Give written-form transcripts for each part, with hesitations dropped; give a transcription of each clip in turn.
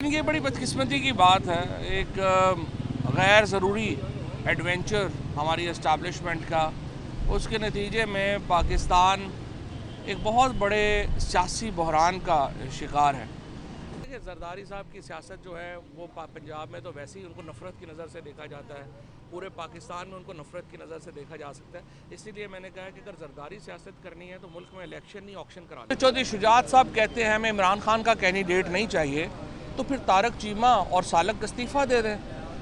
ये बड़ी बदकिस्मती की बात है। एक गैर ज़रूरी एडवेंचर हमारी इस्टेब्लिशमेंट का, उसके नतीजे में पाकिस्तान एक बहुत बड़े सियासी बहरान का शिकार है। देखिए, जरदारी साहब की सियासत जो है वो पंजाब में तो वैसे ही उनको नफ़रत की नज़र से देखा जाता है, पूरे पाकिस्तान में उनको नफ़रत की नज़र से देखा जा सकता है। इसीलिए मैंने कहा कि अगर जरदारी सियासत करनी है तो मुल्क में इलेक्शन नहीं, ऑक्शन करा दें। चौधरी शुजात साहब कहते हैं हमें इमरान खान का कैंडिडेट नहीं चाहिए, तो फिर तारक चीमा और सालक इस्तीफ़ा दे दें,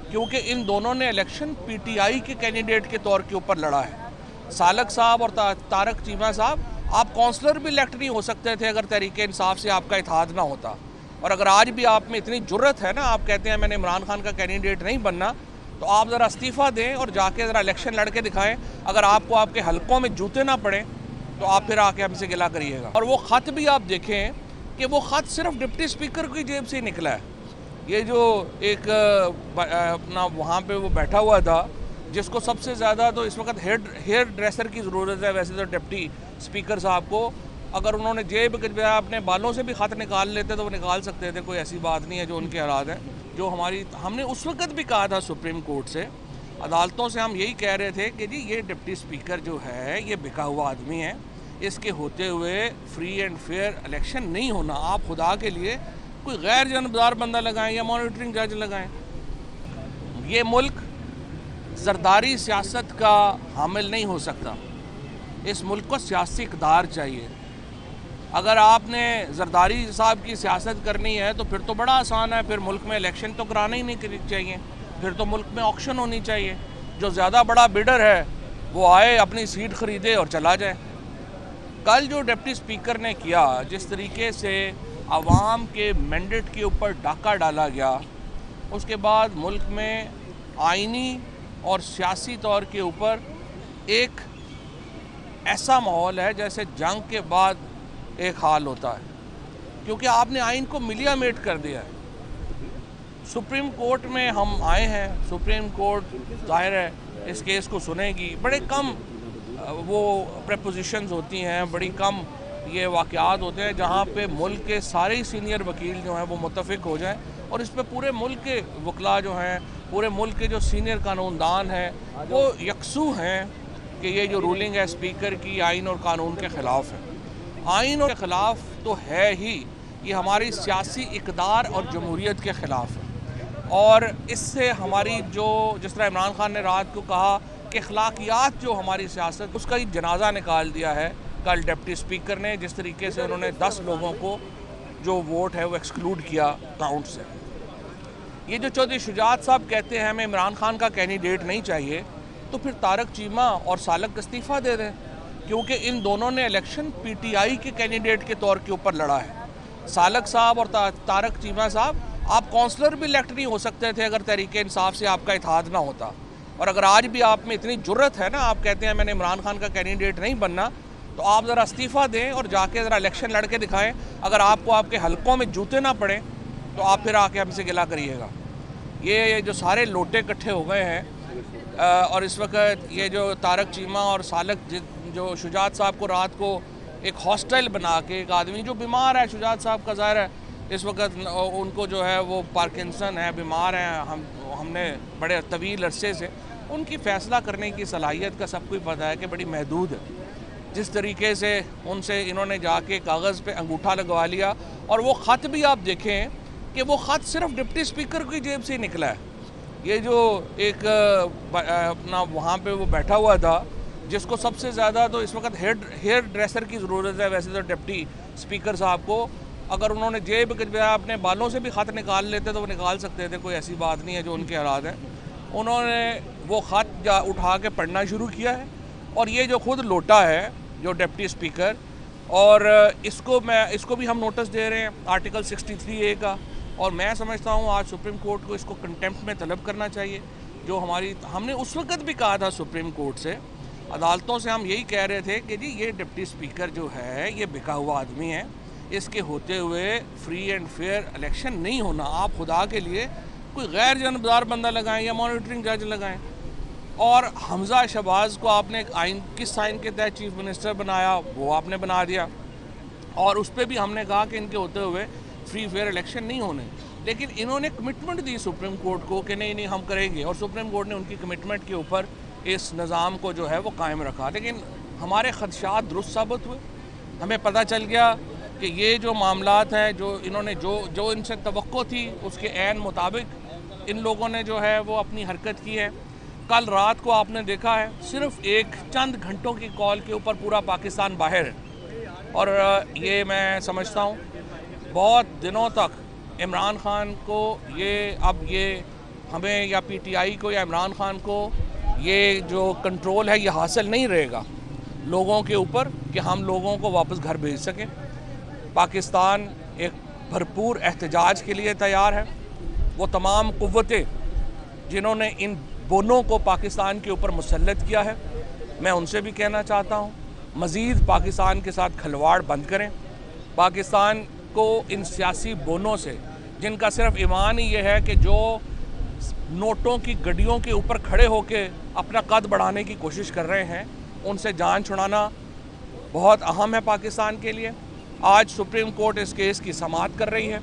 क्योंकि इन दोनों ने इलेक्शन PTI के कैंडिडेट के तौर के ऊपर लड़ा है। सालक साहब और तारक चीमा साहब, आप काउंसलर भी इलेक्ट नहीं हो सकते थे अगर तहरीक इंसाफ से आपका इत्तेहाद ना होता। और अगर आज भी आप में इतनी जुर्रत है ना, आप कहते हैं मैंने इमरान खान का कैंडिडेट नहीं बनना, तो आप ज़रा इस्तीफ़ा दें और जाके ज़रा इलेक्शन लड़ के दिखाएं। अगर आपको आपके हलकों में जूते ना पड़े तो आप फिर आके हमसे गिला करिएगा। और वो ख़त भी आप देखें कि वो ख़त सिर्फ डिप्टी स्पीकर की जेब से ही निकला है। ये जो एक अपना वहाँ पे वो बैठा हुआ था, जिसको सबसे ज़्यादा तो इस वक्त हेयर ड्रेसर की ज़रूरत है, वैसे तो डिप्टी स्पीकर साहब को अगर उन्होंने जेब अपने बालों से भी ख़त निकाल लेते तो वो निकाल सकते थे, कोई ऐसी बात नहीं है। जो उनके हालात हैं, जो हमने उस वक्त भी कहा था सुप्रीम कोर्ट से, अदालतों से हम यही कह रहे थे कि जी ये डिप्टी स्पीकर जो है ये बिका हुआ आदमी है, इसके होते हुए फ्री एंड फेयर इलेक्शन नहीं होना। आप खुदा के लिए कोई गैर जानबदार बंदा लगाएं या मॉनिटरिंग जज लगाएं। ये मुल्क जरदारी सियासत का हामिल नहीं हो सकता। इस मुल्क को सियासी इक़्तिदार चाहिए। अगर आपने जरदारी साहब की सियासत करनी है तो फिर तो बड़ा आसान है, फिर मुल्क में इलेक्शन तो कराना ही नहीं चाहिए, फिर तो मुल्क में ऑक्शन होनी चाहिए। जो ज़्यादा बड़ा बिडर है वो आए, अपनी सीट ख़रीदे और चला जाए। कल जो डिप्टी स्पीकर ने किया, जिस तरीके से आवाम के मैंडेट के ऊपर डाका डाला गया, उसके बाद मुल्क में आइनी और सियासी तौर के ऊपर एक ऐसा माहौल है जैसे जंग के बाद एक हाल होता है, क्योंकि आपने आइन को मिलिया मेट कर दिया है। सुप्रीम कोर्ट में हम आए हैं, सुप्रीम कोर्ट जाहिर है इस केस को सुनेगी। बड़े कम वो प्रपोजिशंस होती हैं, बड़ी कम ये वाक़यात होते हैं जहाँ पे मुल्क के सारे सीनियर वकील जो हैं वो मुत्तफ़िक हो जाएं और इस पे पूरे मुल्क के वकला जो हैं, पूरे मुल्क के जो सीनियर कानूनदान हैं वो यकसू हैं कि ये जो रूलिंग है स्पीकर की आइन और कानून के ख़िलाफ़ है। आइन के ख़िलाफ़ तो है ही, ये हमारी सियासी इक़्तिदार और जमहूरियत के ख़िलाफ़ है। और इससे हमारी जो, जिस तरह इमरान खान ने रात को कहा कि अखलाकियात जो हमारी सियासत, उसका ही जनाजा निकाल दिया है कल डिप्टी स्पीकर ने, जिस तरीके से उन्होंने 10 लोगों को जो वोट है वो एक्सक्लूड किया काउंट से। ये जो चौधरी शुजात साहब कहते हैं हमें इमरान खान का कैंडिडेट नहीं चाहिए, तो फिर तारक चीमा और सालक इस्तीफ़ा दे दें, क्योंकि इन दोनों ने इलेक्शन PTI के कैंडिडेट के तौर के ऊपर लड़ा है। सालक साहब और तारक चीमा साहब, आप काउंसलर भी इलेक्ट नहीं हो सकते थे अगर तहरीक इंसाफ से आपका इत्तेहाद ना होता। और अगर आज भी आप में इतनी जुर्रत है ना, आप कहते हैं मैंने इमरान खान का कैंडिडेट नहीं बनना, तो आप ज़रा इस्तीफ़ा दें और जाके ज़रा इलेक्शन लड़ के दिखाएं। अगर आपको आपके हलकों में जूते ना पड़े तो आप फिर आके हमसे गिला करिएगा। ये जो सारे लोटे इकट्ठे हो गए हैं और इस वक्त ये जो तारक चीमा और सालक जो शुजात साहब को रात को एक हॉस्टल बना के, एक आदमी जो बीमार है, शुजात साहब का ज़ाहिर है इस वक्त उनको जो है वो पार्किंसन है, बीमार हैं, हमने बड़े तवील अरसे से उनकी फ़ैसला करने की सलाहियत का सबको पता है कि बड़ी महदूद है। जिस तरीके से उनसे इन्होंने जाके कागज़ पे अंगूठा लगवा लिया, और वो ख़त भी आप देखें कि वो ख़त सिर्फ डिप्टी स्पीकर की जेब से ही निकला है। ये जो एक अपना वहाँ पे वो बैठा हुआ था, जिसको सबसे ज़्यादा तो इस वक्त हेयर ड्रेसर की ज़रूरत है, वैसे तो डिप्टी स्पीकर साहब को अगर उन्होंने जेब अपने बालों से भी ख़त निकाल लेते तो वो निकाल सकते थे, कोई ऐसी बात नहीं है। जो उनके हालात हैं, उन्होंने वो ख़त उठा के पढ़ना शुरू किया है। और ये जो खुद लोटा है जो डिप्टी स्पीकर, और इसको भी हम नोटिस दे रहे हैं आर्टिकल 63A का। और मैं समझता हूँ आज सुप्रीम कोर्ट को इसको कंटेम्प्ट में तलब करना चाहिए। जो हमने उस वक्त भी कहा था सुप्रीम कोर्ट से, अदालतों से हम यही कह रहे थे कि जी ये डिप्टी स्पीकर जो है ये बिका हुआ आदमी है, इसके होते हुए फ्री एंड फेयर इलेक्शन नहीं होना। आप खुदा के लिए कोई गैर जानबदार बंदा लगाएं या मॉनिटरिंग जज लगाएं। और हमजा शहबाज को आपने किस आइन के तहत चीफ मिनिस्टर बनाया, वो आपने बना दिया। और उस पर भी हमने कहा कि इनके होते हुए फ्री फेयर इलेक्शन नहीं होने। लेकिन इन्होंने कमिटमेंट दी सुप्रीम कोर्ट को कि नहीं नहीं हम करेंगे, और सुप्रीम कोर्ट ने उनकी कमिटमेंट के ऊपर इस निज़ाम को जो है वो कायम रखा। लेकिन हमारे खदशात दुरुस्त साबित हुए। हमें पता चल गया कि ये जो मामलात हैं, जो इन्होंने जो इनसे तवक्को थी उसके ऐन मुताबिक इन लोगों ने जो है वो अपनी हरकत की है। कल रात को आपने देखा है, सिर्फ एक चंद घंटों की कॉल के ऊपर पूरा पाकिस्तान बाहर है। और ये मैं समझता हूँ बहुत दिनों तक इमरान खान को ये हमें या पीटीआई को या इमरान खान को ये जो कंट्रोल है ये हासिल नहीं रहेगा लोगों के ऊपर कि हम लोगों को वापस घर भेज सकें। पाकिस्तान एक भरपूर एहतजाज के लिए तैयार है। वो तमाम कुव्वतें जिन्होंने इन बोनों को पाकिस्तान के ऊपर मुसल्लत किया है, मैं उनसे भी कहना चाहता हूँ मज़ीद पाकिस्तान के साथ खिलवाड़ बंद करें। पाकिस्तान को इन सियासी बोनों से, जिनका सिर्फ ईमान ही ये है कि जो नोटों की गड्डियों के ऊपर खड़े होकर अपना कद बढ़ाने की कोशिश कर रहे हैं, उनसे जान छुड़ाना बहुत अहम है पाकिस्तान के लिए। आज सुप्रीम कोर्ट इस केस की समाअत कर रही है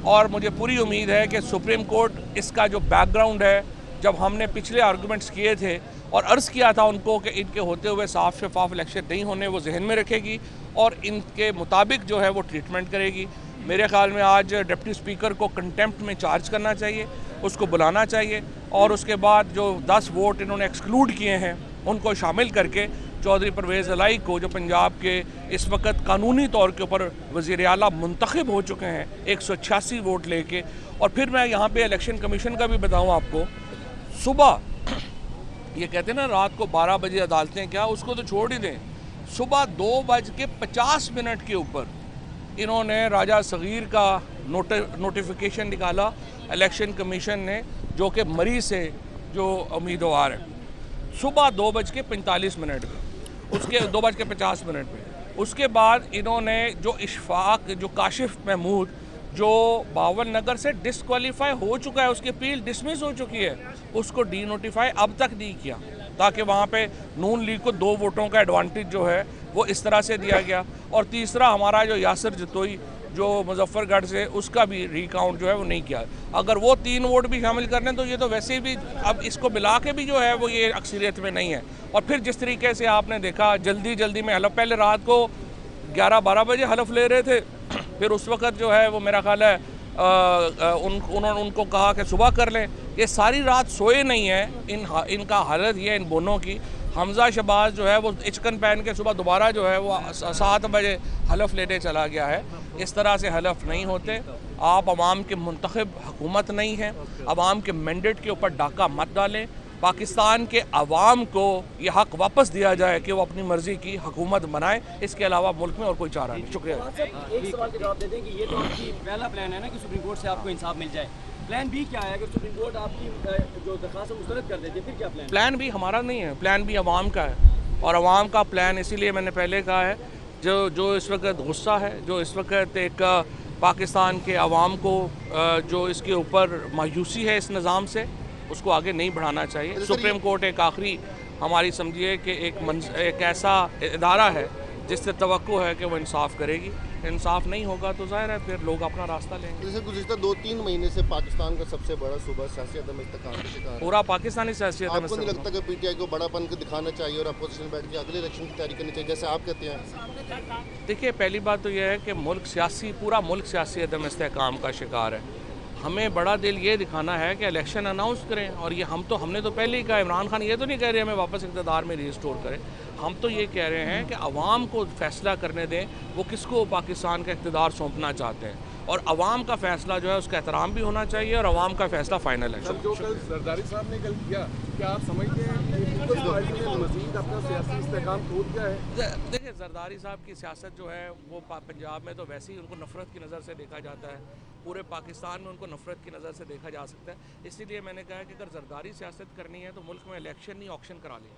और मुझे पूरी उम्मीद है कि सुप्रीम कोर्ट इसका जो बैकग्राउंड है, जब हमने पिछले आर्गूमेंट्स किए थे और अर्ज़ किया था उनको कि इनके होते हुए साफ शफाफ इलेक्शन नहीं होने, वो जहन में रखेगी और इनके मुताबिक जो है वो ट्रीटमेंट करेगी। मेरे ख्याल में आज डिप्टी स्पीकर को कंटेम्प्ट में चार्ज करना चाहिए, उसको बुलाना चाहिए और उसके बाद जो 10 वोट इन्होंने एक्सक्लूड किए हैं उनको शामिल करके चौधरी परवेज़ इलाही को, जो पंजाब के इस वक्त कानूनी तौर के ऊपर वज़ीर आला मुंतखब हो चुके हैं 186 वोट लेके। और फिर मैं यहाँ पे इलेक्शन कमीशन का भी बताऊँ आपको, सुबह ये कहते हैं ना रात को 12 बजे अदालतें, क्या उसको तो छोड़ ही दें, सुबह 2:50 के ऊपर इन्होंने राजा सगीर का नोटिफिकेशन निकाला इलेक्शन कमीशन ने, जो कि मरी से जो उम्मीदवार है, सुबह 2:45 पे, उसके 2:50 पे। उसके बाद इन्होंने जो इशफाक, जो काशिफ महमूद जो बावन नगर से डिसक्वालीफाई हो चुका है, उसकी अपील डिसमिस हो चुकी है, उसको डी नोटिफाई अब तक नहीं किया, ताकि वहाँ पे नून लीग को 2 वोटों का एडवांटेज जो है वो इस तरह से दिया गया। और तीसरा हमारा जो यासिर जतोई जो मुजफ्फरगढ़ से, उसका भी रिकाउंट जो है वो नहीं किया। अगर वो 3 वोट भी शामिल कर लें तो ये तो वैसे भी अब इसको मिला के भी जो है वो ये अक्सरियत में नहीं है। और फिर जिस तरीके से आपने देखा जल्दी में हलफ, पहले रात को 11-12 बजे हलफ ले रहे थे, फिर उस वक़्त जो है वो मेरा ख्याल है उन्होंने उनको कहा कि सुबह कर लें। ये सारी रात सोए नहीं हैं। इनका हालत ये इन बोनों की। हमजा शहबाज जो है वो इचकन पहन के सुबह दोबारा जो है वो 7 बजे हलफ लेने चला गया है। इस तरह से हलफ नहीं होते। आप अवाम के मुंतखब हुकूमत नहीं हैं, अवाम के मैंडेट के ऊपर डाका मत डालें। पाकिस्तान के अवाम को ये हक़ वापस दिया जाए कि वो अपनी मर्ज़ी की हुकूमत बनाए, इसके अलावा मुल्क में और कोई चारा नहीं। शुक्रिया। एक सवाल का जवाब दे दें कि ये तो आपकी पहला प्लान है ना कि सुप्रीम कोर्ट से आपको इंसाफ मिल जाए। प्लान बी क्या है अगर सुप्रीम कोर्ट आपकी जो दरख्वास्त मुस्तरद कर देती है, फिर क्या प्लान? प्लान बी हमारा नहीं है, प्लान बी अवाम का है। और अवाम का प्लान इसीलिए मैंने पहले कहा है, जो इस वक्त गुस्सा है, जो इस वक्त एक पाकिस्तान के अवाम को जो इसके ऊपर मायूसी है इस निज़ाम से, उसको आगे नहीं बढ़ाना चाहिए। सुप्रीम कोर्ट एक आखिरी हमारी समझिए कि एक ऐसा इदारा है जिससे तवक्को है कि वो इंसाफ करेगी। इंसाफ नहीं होगा तो जाहिर है फिर लोग अपना रास्ता लेंगे। जैसे गुज़िश्ता 2-3 महीने से पाकिस्तान का सबसे बड़ा सूबा सियासी अदम इस्तेकाम का शिकार है। पूरा पाकिस्तानी सियासी अदम आपको नहीं लगता कि पीटीआई को बड़ापन दिखाना चाहिए और अपोजिशन बैठ के अगले इलेक्शन की तैयारी करनी चाहिए जैसे आप कहते हैं? देखिए, पहली बात तो यह है कि पूरा मुल्क सियासी अदम इस्तेकाम का शिकार है। हमें बड़ा दिल ये दिखाना है कि इलेक्शन अनाउंस करें। और ये हमने तो पहले ही कहा, इमरान खान ये तो नहीं कह रहे हमें वापस इक़्तिदार में रिस्टोर करें। हम तो ये कह रहे हैं कि अवाम को फ़ैसला करने दें वो किसको पाकिस्तान का इक़्तिदार सौंपना चाहते हैं, और अवाम का फ़ैसला जो है उसका एहतराम भी होना चाहिए और अवाम का फ़ैसला फ़ाइनल है। जो कल जरदारी साहब ने कल किया, क्या आप समझते हैं कि पीपल्स पार्टी ने मज़ीद अपना सियासी इस्तेकाम खो दिया है? देखिए, जरदारी साहब की सियासत जो है वो पंजाब में तो वैसे ही उनको नफ़रत की नज़र से देखा जाता है, पूरे पाकिस्तान में उनको नफ़रत की नज़र से देखा जा सकता है। इसीलिए मैंने कहा कि अगर जरदारी सियासत करनी है तो मुल्क में इलेक्शन नहीं, ऑक्शन करा लें।